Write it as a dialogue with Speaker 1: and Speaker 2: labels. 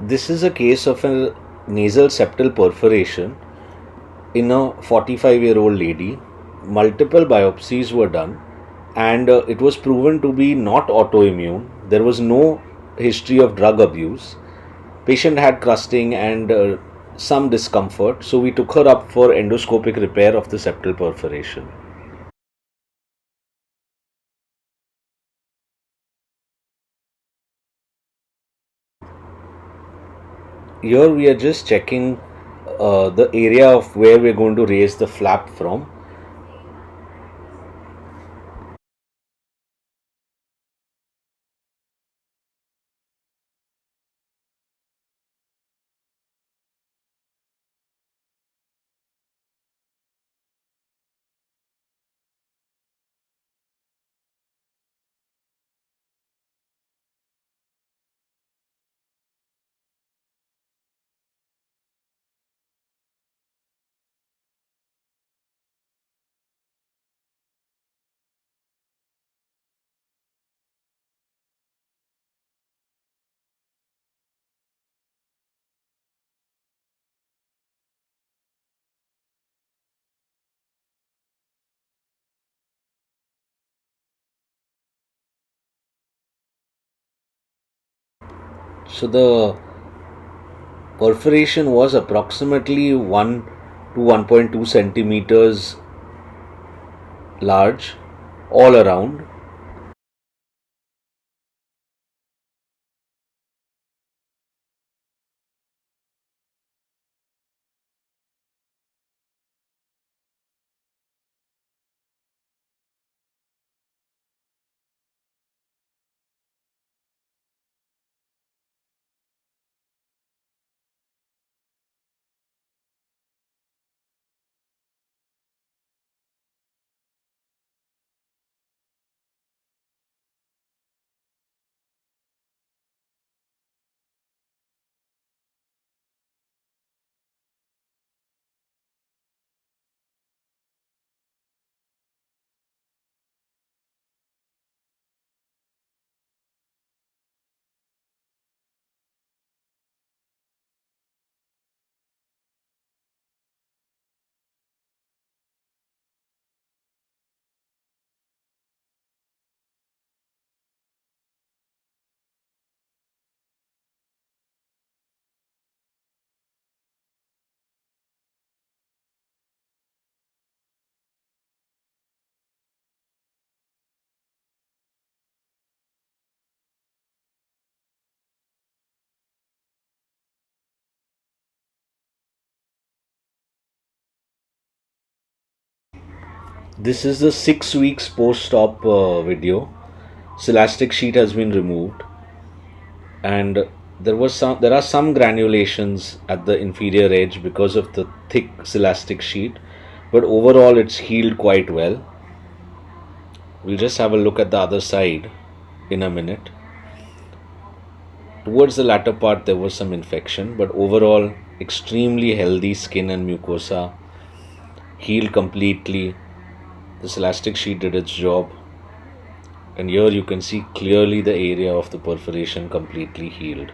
Speaker 1: This is a case of a nasal septal perforation in a 45-year-old lady. Multiple biopsies were done and it was proven to be not autoimmune. There was no history of drug abuse. Patient had crusting and some discomfort, so we took her up for endoscopic repair of the septal perforation. Here we are just checking the area of where we're going to raise the flap from. So the perforation was approximately 1 to 1.2 centimeters large all around. This is the 6 weeks post-op video. Celastic sheet has been removed, and there are some granulations at the inferior edge because of the thick celastic sheet, but overall it's healed quite well. We'll just have a look at the other side in a minute. Towards the latter part there was some infection, but overall extremely healthy skin and mucosa, healed completely. This elastic sheet did its job, and here you can see clearly the area of the perforation completely healed.